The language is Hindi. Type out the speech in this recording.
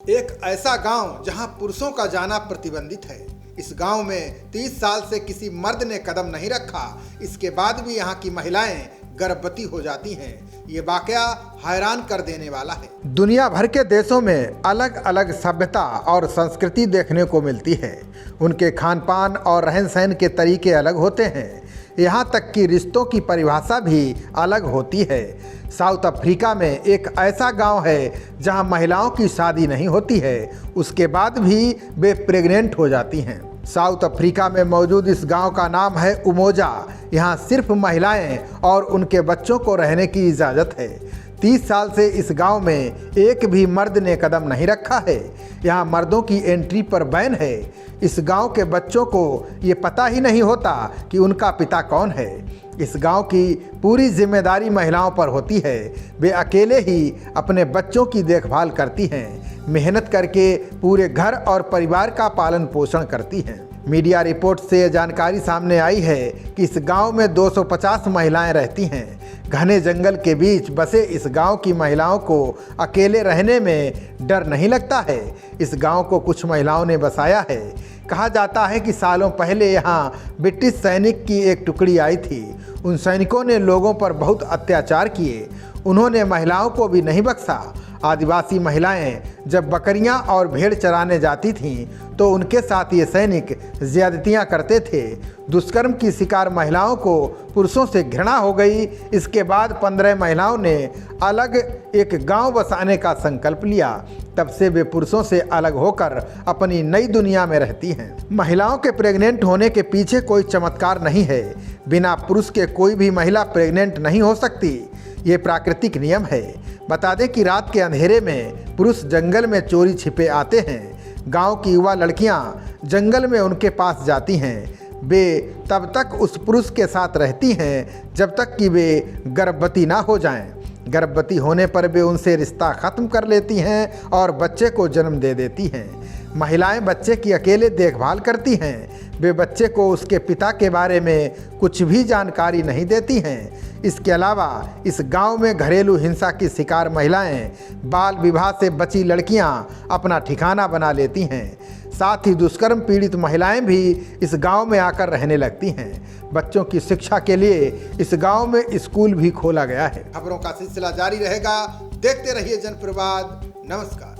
एक ऐसा गांव जहां पुरुषों का जाना प्रतिबंधित है। इस गांव में 30 साल से किसी मर्द ने कदम नहीं रखा। इसके बाद भी यहां की महिलाएं गर्भवती हो जाती हैं। ये वाकया हैरान कर देने वाला है। दुनिया भर के देशों में अलग अलग सभ्यता और संस्कृति देखने को मिलती है। उनके खान पान और रहन सहन के तरीके अलग होते हैं। यहाँ तक कि रिश्तों की परिभाषा भी अलग होती है। साउथ अफ्रीका में एक ऐसा गांव है जहां महिलाओं की शादी नहीं होती है, उसके बाद भी वे प्रेग्नेंट हो जाती हैं। साउथ अफ्रीका में मौजूद इस गांव का नाम है उमोजा। यहाँ सिर्फ महिलाएं और उनके बच्चों को रहने की इजाज़त है। 30 साल से इस गांव में एक भी मर्द ने कदम नहीं रखा है। यहाँ मर्दों की एंट्री पर बैन है। इस गांव के बच्चों को ये पता ही नहीं होता कि उनका पिता कौन है। इस गांव की पूरी जिम्मेदारी महिलाओं पर होती है। वे अकेले ही अपने बच्चों की देखभाल करती हैं, मेहनत करके पूरे घर और परिवार का पालन पोषण करती हैं। मीडिया रिपोर्ट से यह जानकारी सामने आई है कि इस गांव में 250 महिलाएं रहती हैं। घने जंगल के बीच बसे इस गांव की महिलाओं को अकेले रहने में डर नहीं लगता है। इस गांव को कुछ महिलाओं ने बसाया है। कहा जाता है कि सालों पहले यहाँ ब्रिटिश सैनिक की एक टुकड़ी आई थी। उन सैनिकों ने लोगों पर बहुत अत्याचार किए। उन्होंने महिलाओं को भी नहीं बख्शा। आदिवासी महिलाएं जब बकरियां और भेड़ चराने जाती थीं तो उनके साथ ये सैनिक ज्यादतियां करते थे। दुष्कर्म की शिकार महिलाओं को पुरुषों से घृणा हो गई। इसके बाद 15 महिलाओं ने अलग एक गांव बसाने का संकल्प लिया। तब से वे पुरुषों से अलग होकर अपनी नई दुनिया में रहती हैं। महिलाओं के प्रेग्नेंट होने के पीछे कोई चमत्कार नहीं है। बिना पुरुष के कोई भी महिला प्रेग्नेंट नहीं हो सकती। ये प्राकृतिक नियम है। बता दें कि रात के अंधेरे में पुरुष जंगल में चोरी छिपे आते हैं। गांव की युवा लड़कियां जंगल में उनके पास जाती हैं। वे तब तक उस पुरुष के साथ रहती हैं जब तक कि वे गर्भवती ना हो जाएं। गर्भवती होने पर वे उनसे रिश्ता ख़त्म कर लेती हैं और बच्चे को जन्म दे देती हैं। महिलाएं बच्चे की अकेले देखभाल करती हैं। वे बच्चे को उसके पिता के बारे में कुछ भी जानकारी नहीं देती हैं। इसके अलावा इस गांव में घरेलू हिंसा की शिकार महिलाएं, बाल विवाह से बची लड़कियां अपना ठिकाना बना लेती हैं। साथ ही दुष्कर्म पीड़ित महिलाएं भी इस गांव में आकर रहने लगती हैं। बच्चों की शिक्षा के लिए इस गांव में स्कूल भी खोला गया है। खबरों का सिलसिला जारी रहेगा। देखते रहिए जनप्रवाद। नमस्कार।